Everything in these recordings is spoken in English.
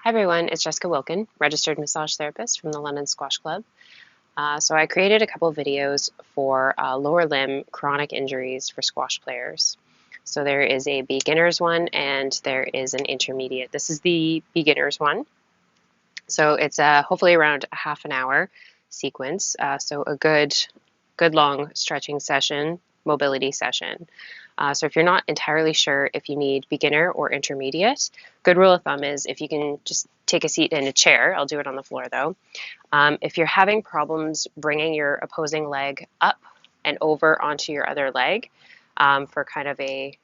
Hi everyone, it's Jessica Wilken, registered massage therapist from the London Squash Club. So I created a couple of videos for lower limb chronic injuries for squash players. So there is a beginner's one and there is an intermediate. This is the beginner's one. So it's hopefully around a half an hour sequence. So a good long stretching session, mobility session. So if you're not entirely sure if you need beginner or intermediate, good rule of thumb is if you can just take a seat in a chair. I'll do it on the floor though. If you're having problems bringing your opposing leg up and over onto your other leg for kind of a,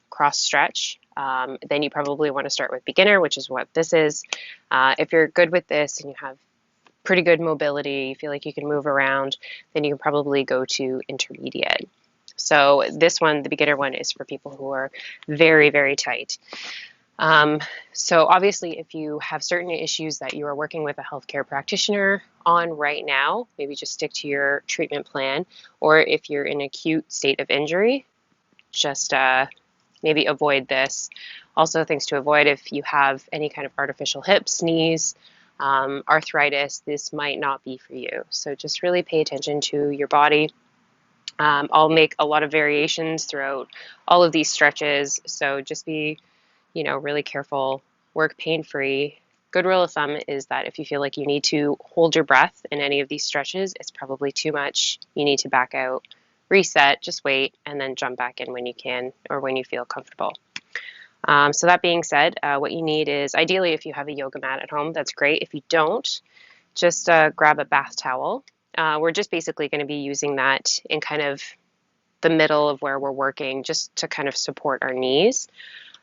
cross stretch, then you probably want to start with beginner, which is what this is. If you're good with this and you have pretty good mobility, you feel like you can move around, then you can probably go to intermediate. So this one, the beginner one, is for people who are very, very tight. So obviously, if you have certain issues that you are working with a healthcare practitioner on right now, maybe just stick to your treatment plan. Or if you're in an acute state of injury, just maybe avoid this. Also, things to avoid if you have any kind of artificial hips, knees, arthritis, this might not be for you. So just really pay attention to your body. I'll make a lot of variations throughout all of these stretches, so just be, really careful, work pain-free. Good rule of thumb is that if you feel like you need to hold your breath in any of these stretches, it's probably too much. You need to back out, reset, just wait, and then jump back in when you can or when you feel comfortable. So that being said, what you need is, ideally, if you have a yoga mat at home, that's great. If you don't, just grab a bath towel. We're just basically going to be using that in kind of the middle of where we're working just to kind of support our knees.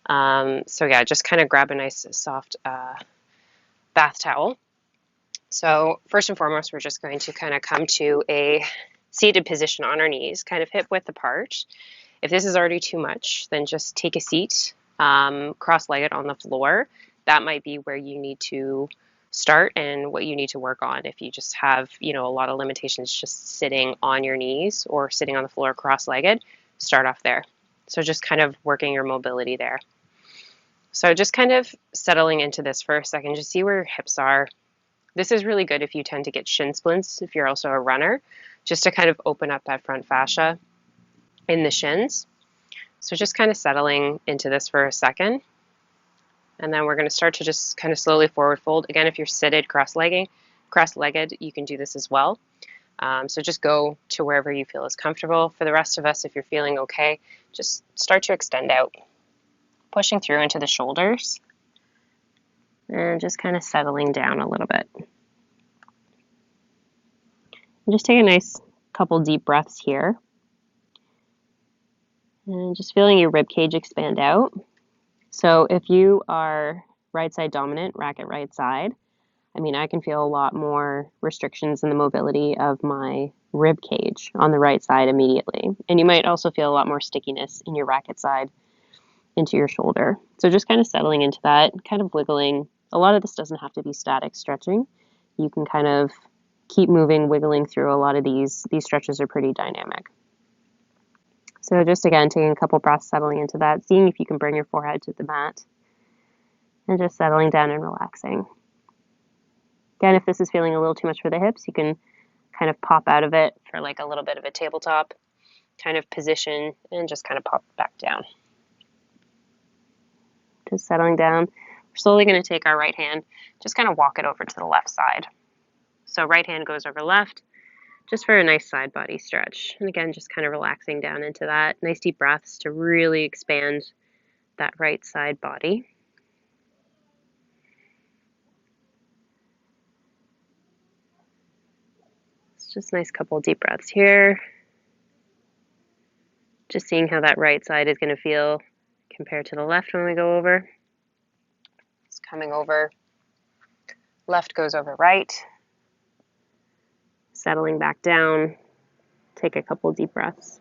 So yeah, just kind of grab a nice soft bath towel. So first and foremost, we're just going to kind of come to a seated position on our knees, kind of hip width apart. If this is already too much, then just take a seat, cross-legged on the floor. That might be where you need to start and what you need to work on. If you just have, a lot of limitations just sitting on your knees or sitting on the floor cross-legged, start off there. So just kind of working your mobility there. So just kind of settling into this for a second, just see where your hips are. This is really good if you tend to get shin splints, if you're also a runner, just to kind of open up that front fascia in the shins. So just kind of settling into this for a second. And then we're going to start to just kind of slowly forward fold. Again, if you're seated cross-legged, you can do this as well. So just go to wherever you feel is comfortable. For the rest of us, if you're feeling okay, just start to extend out, pushing through into the shoulders, and just kind of settling down a little bit. And just take a nice couple deep breaths here. And just feeling your rib cage expand out. So if you are right side dominant, racket right side, I can feel a lot more restrictions in the mobility of my rib cage on the right side immediately. And you might also feel a lot more stickiness in your racket side into your shoulder. So just kind of settling into that, kind of wiggling. A lot of this doesn't have to be static stretching. You can kind of keep moving, wiggling through a lot of these. These stretches are pretty dynamic. So just again, taking a couple breaths, settling into that, seeing if you can bring your forehead to the mat, and just settling down and relaxing. Again, if this is feeling a little too much for the hips, you can kind of pop out of it for like a little bit of a tabletop kind of position and just kind of pop back down. Just settling down. We're slowly going to take our right hand, just kind of walk it over to the left side. So right hand goes over left, just for a nice side body stretch. And again, just kind of relaxing down into that. Nice deep breaths to really expand that right side body. It's just a nice couple deep breaths here. Just seeing how that right side is going to feel compared to the left when we go over. It's coming over. Left goes over right. Settling back down. Take a couple deep breaths.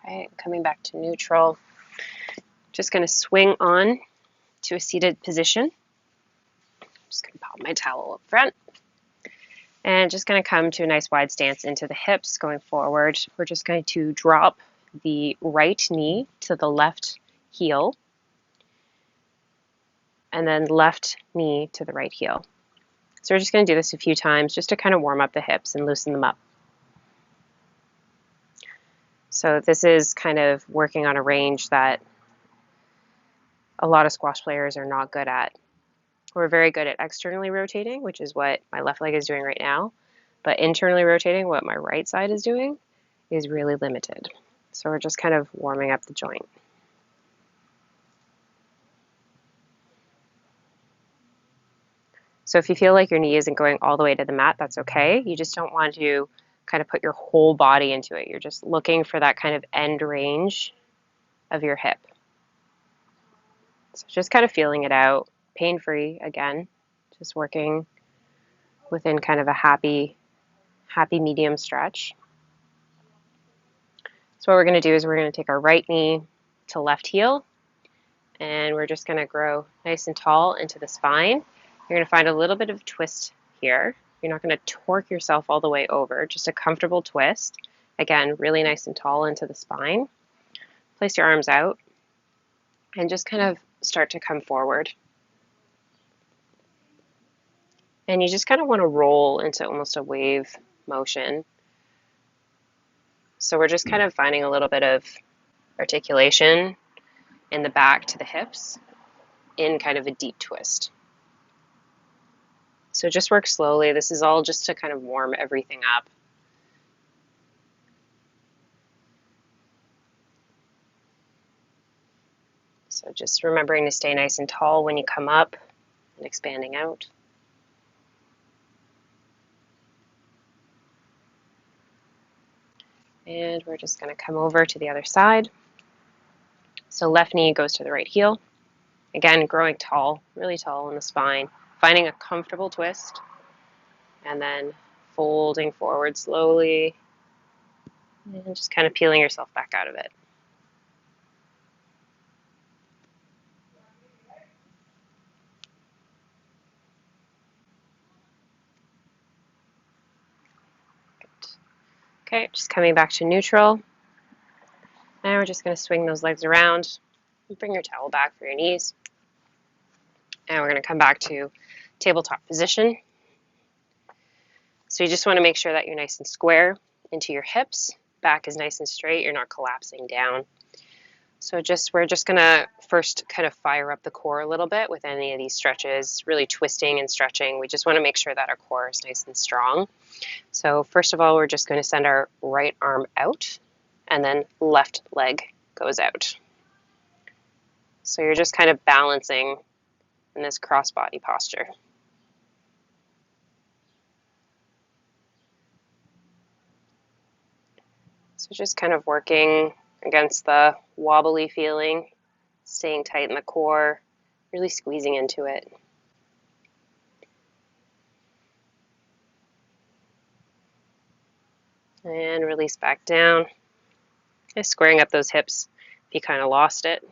Okay, coming back to neutral. Just going to swing on to a seated position. just going to pop my towel up front. And just going to come to a nice wide stance into the hips going forward. We're just going to drop the right knee to the left heel, and then left knee to the right heel. So we're just going to do this a few times just to kind of warm up the hips and loosen them up. So this is kind of working on a range that a lot of squash players are not good at. We're very good at externally rotating, which is what my left leg is doing right now, but internally rotating, what my right side is doing, is really limited. So we're just kind of warming up the joint. So if you feel like your knee isn't going all the way to the mat, that's okay. You just don't want to kind of put your whole body into it. You're just looking for that kind of end range of your hip. So just kind of feeling it out, pain-free again, just working within kind of a happy medium stretch. So what we're going to do is we're going to take our right knee to left heel, and we're just going to grow nice and tall into the spine. You're going to find a little bit of twist here. You're not going to torque yourself all the way over, just a comfortable twist. Again, really nice and tall into the spine. Place your arms out and just kind of start to come forward. And you just kind of want to roll into almost a wave motion. So we're just kind of finding a little bit of articulation in the back to the hips in kind of a deep twist. So just work slowly. This is all just to kind of warm everything up. So just remembering to stay nice and tall when you come up and expanding out. And we're just going to come over to the other side. So left knee goes to the right heel. Again, growing tall, really tall in the spine. Finding a comfortable twist. And then folding forward slowly. And just kind of peeling yourself back out of it. Okay, just coming back to neutral. And we're just going to swing those legs around. Bring your towel back for your knees. And we're going to come back to tabletop position. So you just want to make sure that you're nice and square into your hips. Back is nice and straight. You're not collapsing down. So we're just going to first kind of fire up the core a little bit with any of these stretches, really twisting and stretching. We just want to make sure that our core is nice and strong. So first of all, we're just going to send our right arm out, and then left leg goes out. So you're just kind of balancing in this crossbody posture. So just kind of working against the wobbly feeling, staying tight in the core, really squeezing into it. And release back down. Just squaring up those hips if you kind of lost it.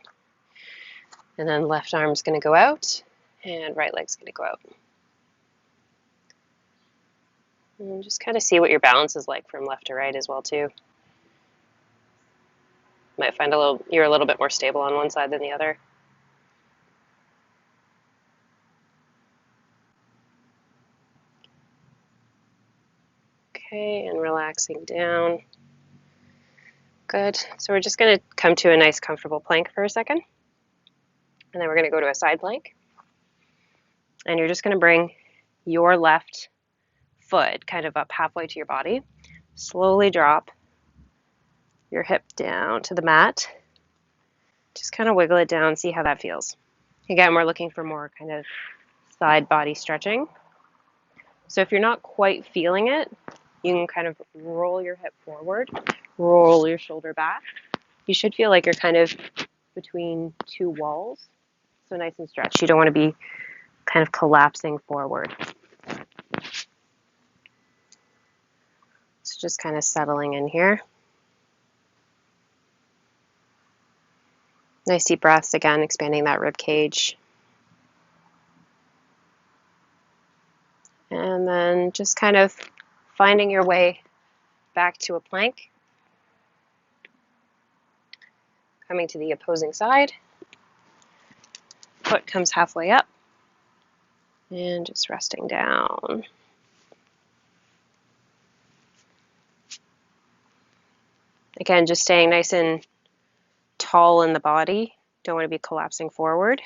And then left arm's going to go out, and right leg's going to go out. And just kind of see what your balance is like from left to right as well too. Might find you're a little bit more stable on one side than the other. Okay, and relaxing down. Good. So we're just going to come to a nice comfortable plank for a second. And then we're going to go to a side plank. And you're just going to bring your left foot kind of up halfway to your body. Slowly drop your hip down to the mat. Just kind of wiggle it down, see how that feels. Again, we're looking for more kind of side body stretching. So if you're not quite feeling it, you can kind of roll your hip forward, roll your shoulder back. You should feel like you're kind of between two walls. So nice and stretched. You don't want to be kind of collapsing forward. So just kind of settling in here. Nice deep breaths, again, expanding that rib cage. And then just kind of finding your way back to a plank. Coming to the opposing side. Foot comes halfway up. And just resting down. Again, just staying nice and tall in the body. Don't want to be collapsing forward.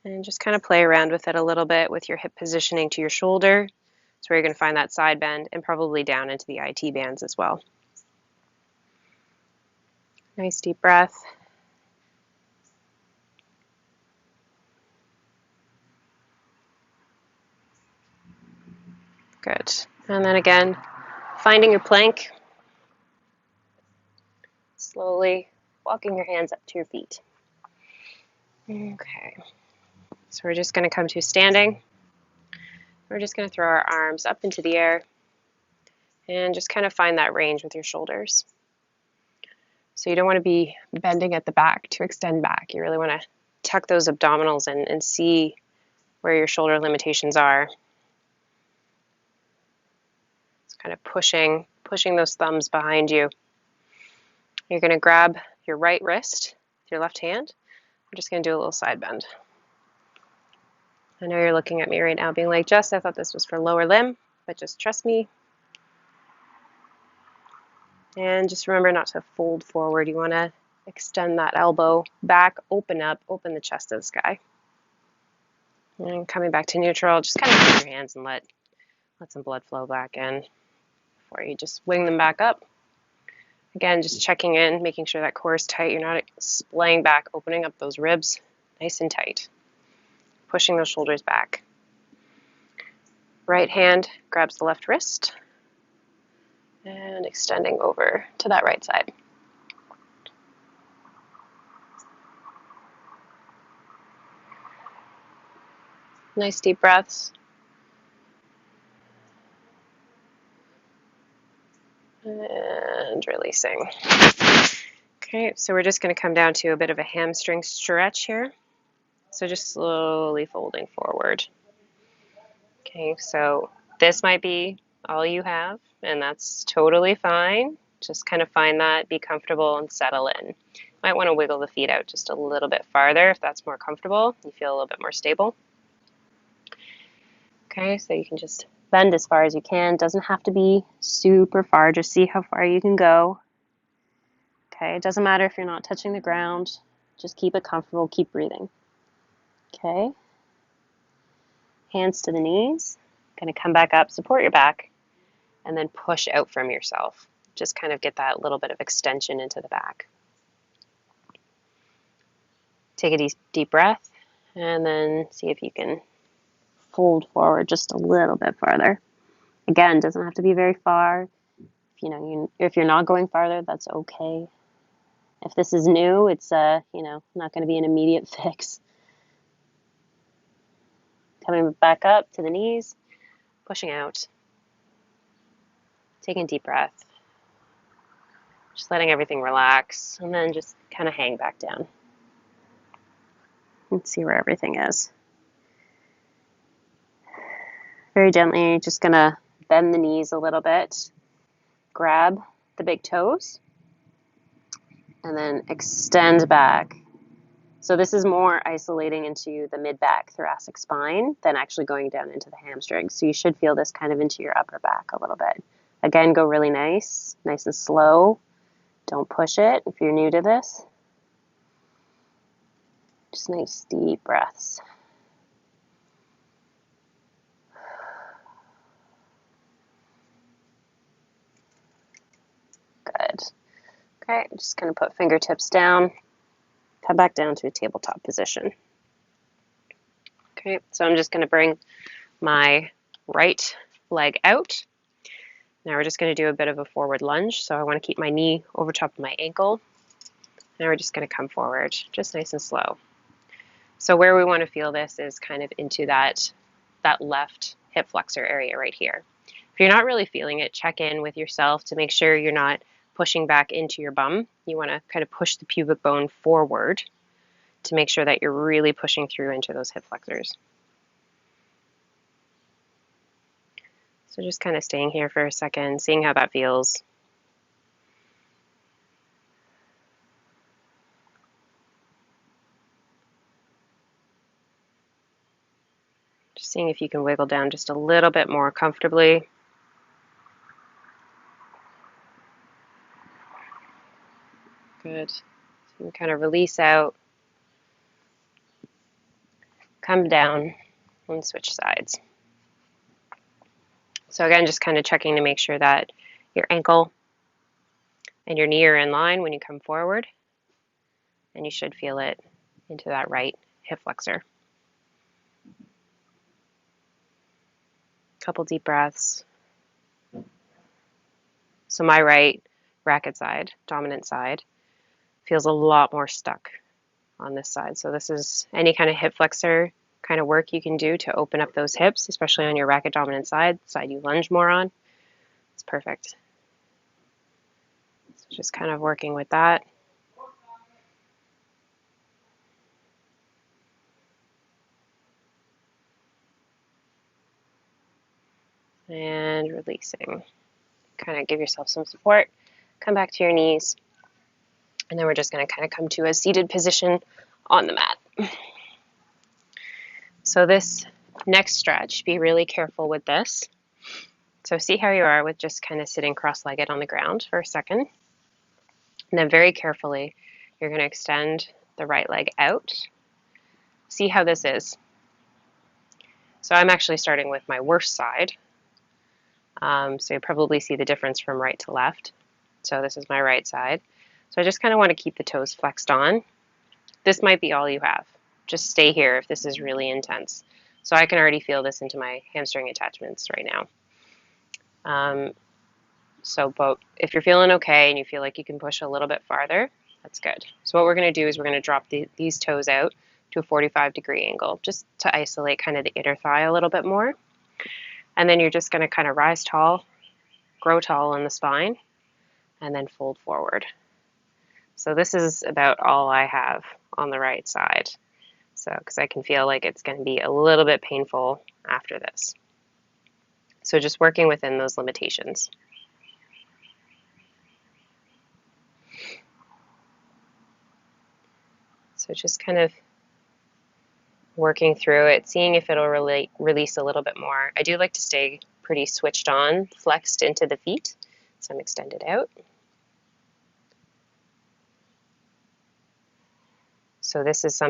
And just kind of play around with it a little bit with your hip positioning to your shoulder. That's where you're going to find that side bend, and probably down into the IT bands as well. Nice deep breath. Good. And then again, finding your plank. Slowly walking your hands up to your feet. Okay. So we're just going to come to standing. We're just going to throw our arms up into the air and just kind of find that range with your shoulders. So you don't want to be bending at the back to extend back. You really want to tuck those abdominals in and see where your shoulder limitations are. It's kind of pushing those thumbs behind you. You're going to grab your right wrist with your left hand. I'm just going to do a little side bend. I know you're looking at me right now being like, Jess, I thought this was for lower limb, but just trust me. And just remember not to fold forward. You want to extend that elbow back, open up, open the chest to the sky. And coming back to neutral, just kind of use your hands and let some blood flow back in before you just wing them back up. Again, just checking in, making sure that core is tight. You're not splaying back, opening up those ribs nice and tight. Pushing those shoulders back. Right hand grabs the left wrist and extending over to that right side. Nice deep breaths. And releasing. Okay, so we're just going to come down to a bit of a hamstring stretch here. So just slowly folding forward. Okay, so this might be all you have, and that's totally fine. Just kind of find that, be comfortable, and settle in. Might want to wiggle the feet out just a little bit farther if that's more comfortable. You feel a little bit more stable. Okay, so you can just bend as far as you can. Doesn't have to be super far. Just see how far you can go. Okay, it doesn't matter if you're not touching the ground. Just keep it comfortable. Keep breathing. Okay. Hands to the knees. Going to come back up, support your back, and then push out from yourself. Just kind of get that little bit of extension into the back. Take a deep breath, and then see if you can fold forward just a little bit farther. Again, doesn't have to be very far. If you're not going farther, that's okay. If this is new, it's not going to be an immediate fix. Coming back up to the knees, pushing out, taking a deep breath, just letting everything relax, and then just kind of hang back down. Let's see where everything is. Very gently, just going to bend the knees a little bit, grab the big toes, and then extend back. So this is more isolating into the mid-back thoracic spine than actually going down into the hamstrings. So you should feel this kind of into your upper back a little bit. Again, go really nice and slow. Don't push it if you're new to this. Just nice deep breaths. Good. Okay, I'm just going to put fingertips down. Come back down to a tabletop position. Okay, so I'm just going to bring my right leg out. Now we're just going to do a bit of a forward lunge. So I want to keep my knee over top of my ankle. Now we're just going to come forward, just nice and slow. So where we want to feel this is kind of into that left hip flexor area right here. If you're not really feeling it, check in with yourself to make sure you're not pushing back into your bum. You want to kind of push the pubic bone forward to make sure that you're really pushing through into those hip flexors. So just kind of staying here for a second, seeing how that feels. Just seeing if you can wiggle down just a little bit more comfortably. Good. So you can kind of release out, come down, and switch sides. So again, just kind of checking to make sure that your ankle and your knee are in line when you come forward, and you should feel it into that right hip flexor. Couple deep breaths. So my right racket side, dominant side, feels a lot more stuck on this side. So this is any kind of hip flexor kind of work you can do to open up those hips, especially on your racket dominant side you lunge more on. It's perfect. So just kind of working with that. And releasing. Kind of give yourself some support. Come back to your knees. And then we're just going to kind of come to a seated position on the mat. So this next stretch, be really careful with this. So see how you are with just kind of sitting cross-legged on the ground for a second. And then very carefully, you're going to extend the right leg out. See how this is. So I'm actually starting with my worst side. So you probably see the difference from right to left. So this is my right side. So I just kind of want to keep the toes flexed on. This might be all you have. Just stay here if this is really intense. So I can already feel this into my hamstring attachments right now. But if you're feeling okay and you feel like you can push a little bit farther, that's good. So what we're going to do is we're going to drop these toes out to a 45-degree angle, just to isolate kind of the inner thigh a little bit more. And then you're just going to kind of rise tall, grow tall in the spine, and then fold forward. So this is about all I have on the right side. So, because I can feel like it's going to be a little bit painful after this. So just working within those limitations. So just kind of working through it, seeing if it'll release a little bit more. I do like to stay pretty switched on, flexed into the feet. So I'm extended out. So this is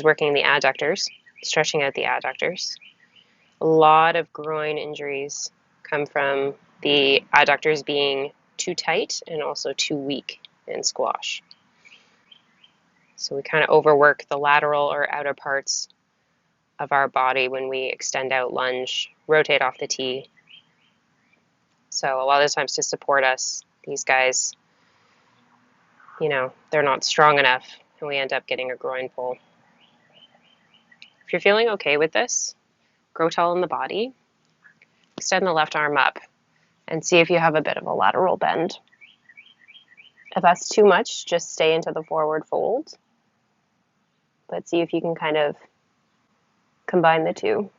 working the adductors, stretching out the adductors. A lot of groin injuries come from the adductors being too tight and also too weak in squash. So we kind of overwork the lateral or outer parts of our body when we extend out, lunge, rotate off the tee. So a lot of the times to support us, these guys, they're not strong enough and we end up getting a groin pull. If you're feeling okay with this, grow tall in the body, extend the left arm up and see if you have a bit of a lateral bend. If that's too much, just stay into the forward fold. But see if you can kind of combine the two.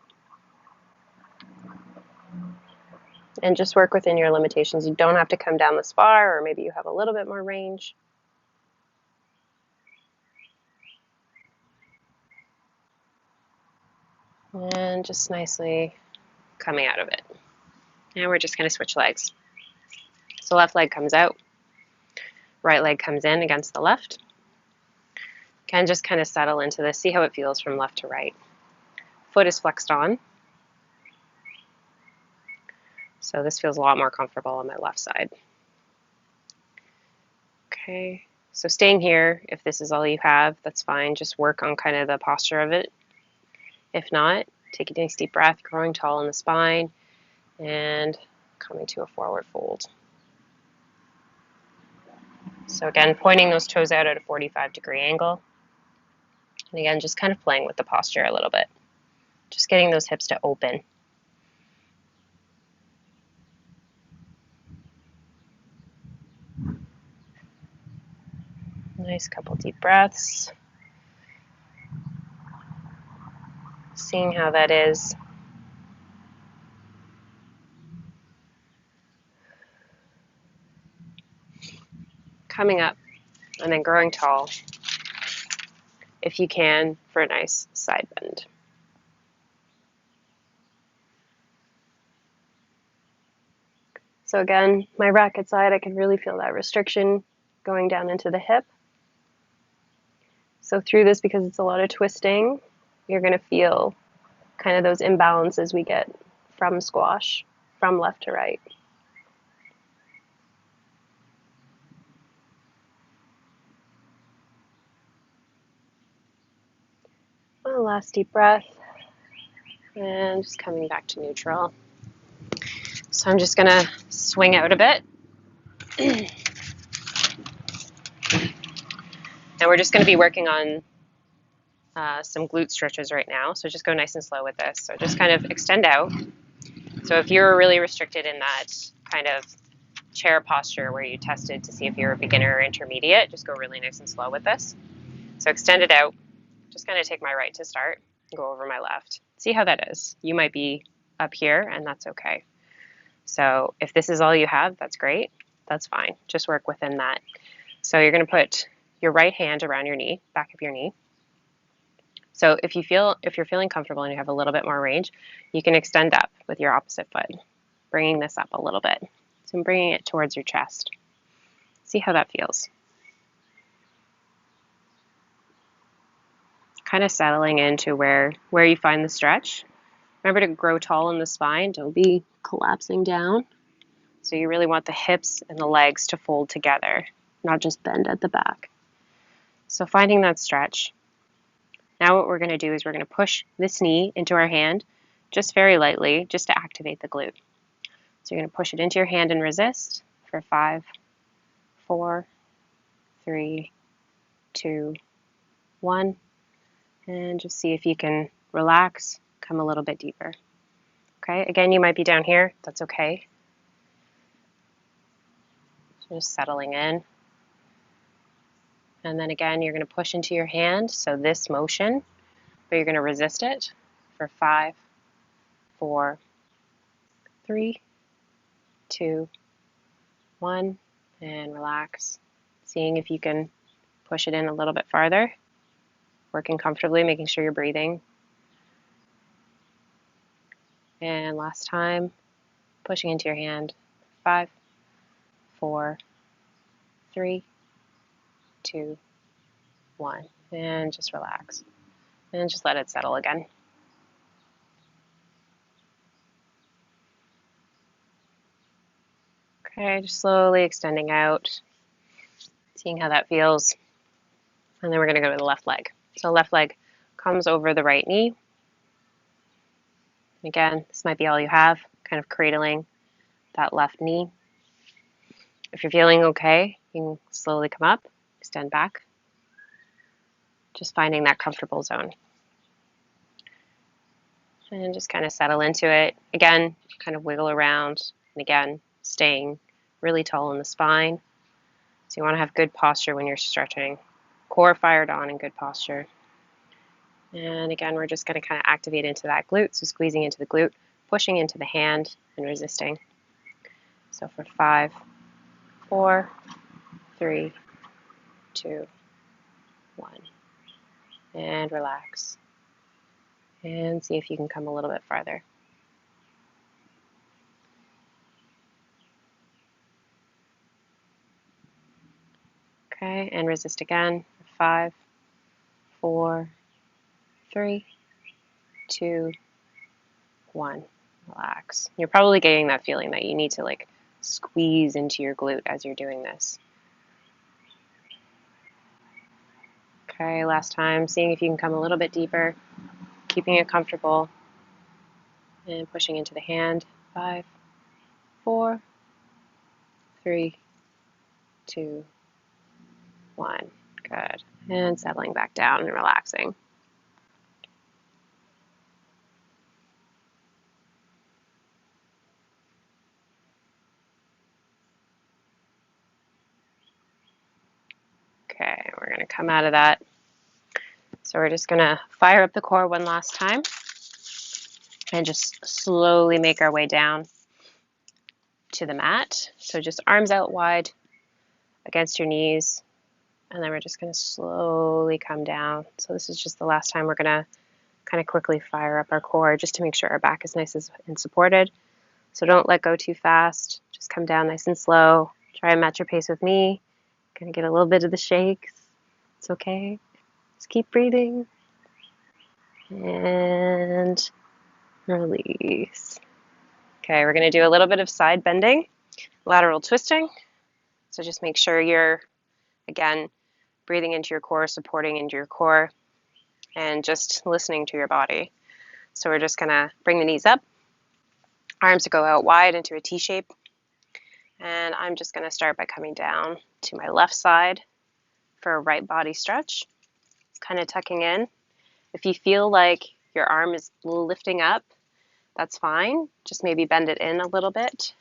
And just work within your limitations. You don't have to come down this far, or maybe you have a little bit more range. And just nicely coming out of it. And we're just going to switch legs. So left leg comes out, right leg comes in against the left. Can just kind of settle into this, see how it feels from left to right. Foot is flexed on. So this feels a lot more comfortable on my left side. Okay, so staying here, if this is all you have, that's fine. Just work on kind of the posture of it. If not, take a nice deep breath, growing tall in the spine, and coming to a forward fold. So again, pointing those toes out at a 45-degree angle. And again, just kind of playing with the posture a little bit. Just getting those hips to open. Nice couple deep breaths. Seeing how that is. coming up and then growing tall, if you can, for a nice side bend. So again, my racket side, I can really feel that restriction going down into the hip. So through this, because it's a lot of twisting, you're going to feel kind of those imbalances we get from squash, from left to right. Well, last deep breath, and just coming back to neutral. So I'm just going to swing out a bit. And we're just going to be working on some glute stretches right now. So just go nice and slow with this. So just kind of extend out. So if you're really restricted in that kind of chair posture where you tested to see if you're a beginner or intermediate, just go really nice and slow with this. So extend it out. Just kind of take my right to start, go over my left. See how that is. You might be up here, and that's okay. So if this is all you have, that's great. That's fine. Just work within that. So you're going to put your right hand around your knee, back of your knee. So if you're feeling comfortable and you have a little bit more range, you can extend up with your opposite foot, bringing this up a little bit. So I'm bringing it towards your chest. See how that feels. Kind of settling into where you find the stretch. Remember to grow tall in the spine. Don't be collapsing down. So you really want the hips and the legs to fold together, not just bend at the back. So finding that stretch. Now what we're going to do is we're going to push this knee into our hand just very lightly, just to activate the glute. So you're going to push it into your hand and resist for 5, 4, 3, 2, 1. And just see if you can relax, come a little bit deeper. Okay, again, you might be down here. That's okay. So just settling in. And then again, you're going to push into your hand. So this motion, but you're going to resist it for 5, 4, 3, 2, 1, and relax. Seeing if you can push it in a little bit farther. Working comfortably, making sure you're breathing. And last time, pushing into your hand. 5, 4, 3, 2, 1. And just relax. And just let it settle again. Okay, just slowly extending out, seeing how that feels. And then we're going to go to the left leg. So left leg comes over the right knee. Again, this might be all you have, kind of cradling that left knee. If you're feeling okay, you can slowly come up, extend back. Just finding that comfortable zone. And just kind of settle into it. Again, kind of wiggle around. And again, staying really tall in the spine. So you want to have good posture when you're stretching. Core fired on and good posture. And again, we're just going to kind of activate into that glute. So squeezing into the glute, pushing into the hand, and resisting. So for 5, 4, 3, 2, 1. And relax. And see if you can come a little bit farther. Okay, and resist again. 5, 4, 3, 2, 1. Relax. You're probably getting that feeling that you need to like squeeze into your glute as you're doing this. Okay, last time, seeing if you can come a little bit deeper, keeping it comfortable, and pushing into the hand. 5, 4, 3, 2, 1. Good. And settling back down and relaxing. Okay, we're going to come out of that. So we're just going to fire up the core one last time and just slowly make our way down to the mat. So just arms out wide, against your knees, and then we're just going to slowly come down. So this is just the last time we're going to kind of quickly fire up our core just to make sure our back is nice and supported. So don't let go too fast. Just come down nice and slow. Try and match your pace with me. Gonna get a little bit of the shakes. It's okay. Just keep breathing. And release. Okay, we're gonna do a little bit of side bending, lateral twisting. So just make sure you're, again, breathing into your core, supporting into your core, and just listening to your body. So we're just gonna bring the knees up, arms to go out wide into a T shape. And I'm just gonna start by coming down to my left side for a right body stretch, kind of tucking in. If you feel like your arm is lifting up, that's fine. Just maybe bend it in a little bit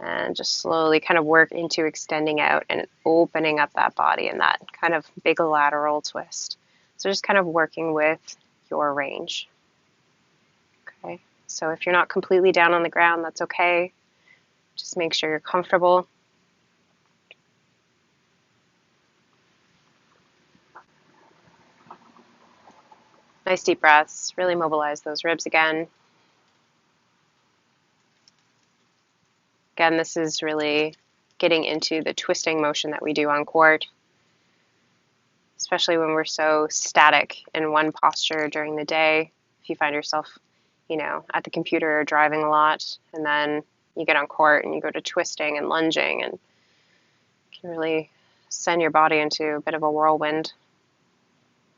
and just slowly kind of work into extending out and opening up that body in that kind of big lateral twist. So just kind of working with your range. Okay, so if you're not completely down on the ground, that's okay. Just make sure you're comfortable. Nice deep breaths. Really mobilize those ribs again. Again, this is really getting into the twisting motion that we do on cord, especially when we're so static in one posture during the day. If you find yourself, at the computer or driving a lot, and then you get on court and you go to twisting and lunging, and can really send your body into a bit of a whirlwind.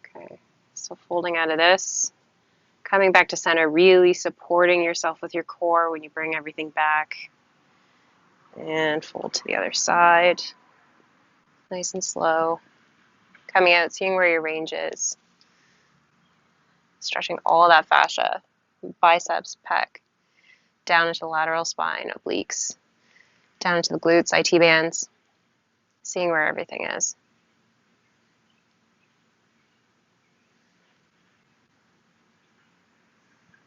Okay, so folding out of this, coming back to center, really supporting yourself with your core when you bring everything back. And fold to the other side. Nice and slow. Coming out, seeing where your range is. Stretching all that fascia, biceps, pec, down into the lateral spine, obliques, down into the glutes, IT bands. Seeing where everything is.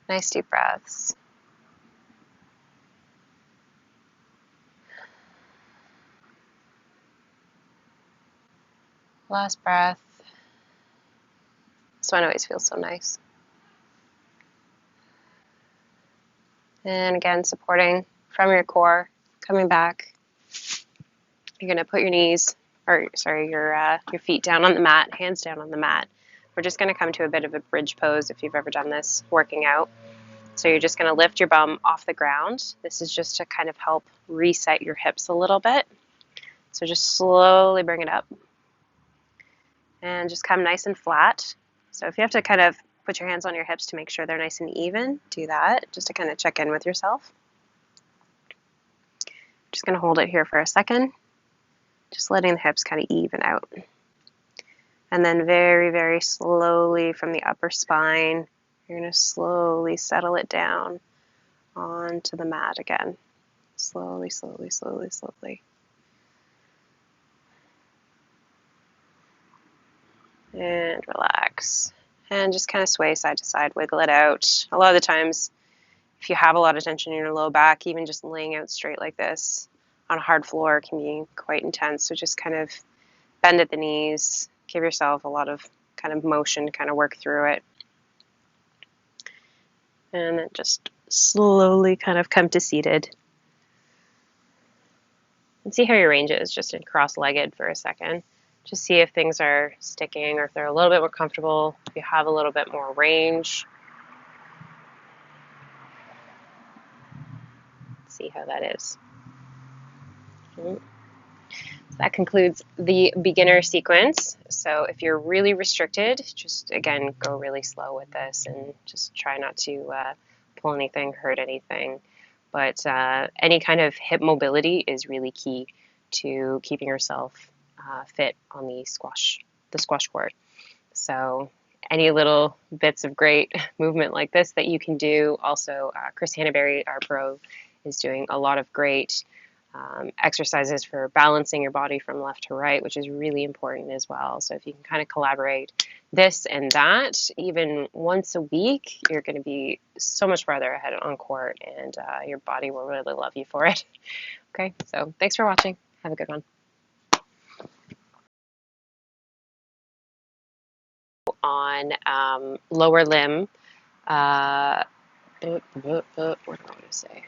Nice deep breaths. Last breath. This one always feels so nice. And again, supporting from your core, coming back. You're going to put your feet down on the mat, hands down on the mat. We're just going to come to a bit of a bridge pose if you've ever done this working out. So you're just going to lift your bum off the ground. This is just to kind of help reset your hips a little bit. So just slowly bring it up. And just come nice and flat. So if you have to kind of put your hands on your hips to make sure they're nice and even, do that, just to kind of check in with yourself. Just going to hold it here for a second. Just letting the hips kind of even out. And then very, very slowly from the upper spine, you're going to slowly settle it down onto the mat again. Slowly, slowly, slowly, slowly. And relax. And just kind of sway side to side, wiggle it out. A lot of the times, if you have a lot of tension in your low back, even just laying out straight like this on a hard floor can be quite intense. So just kind of bend at the knees, give yourself a lot of kind of motion to kind of work through it. And then just slowly kind of come to seated. And see how your range is, just in cross-legged for a second. Just see if things are sticking or if they're a little bit more comfortable, if you have a little bit more range. See how that is. So that concludes the beginner sequence. So if you're really restricted, just again, go really slow with this and just try not to pull anything, hurt anything. But any kind of hip mobility is really key to keeping yourself fit on the squash court. So any little bits of great movement like this that you can do. Also, Chris Hannaberry, our pro, is doing a lot of great exercises for balancing your body from left to right, which is really important as well. So if you can kind of collaborate this and that, even once a week, you're going to be so much farther ahead on court, and your body will really love you for it. Okay, so thanks for watching. Have a good one. on lower limb, what do I want to say?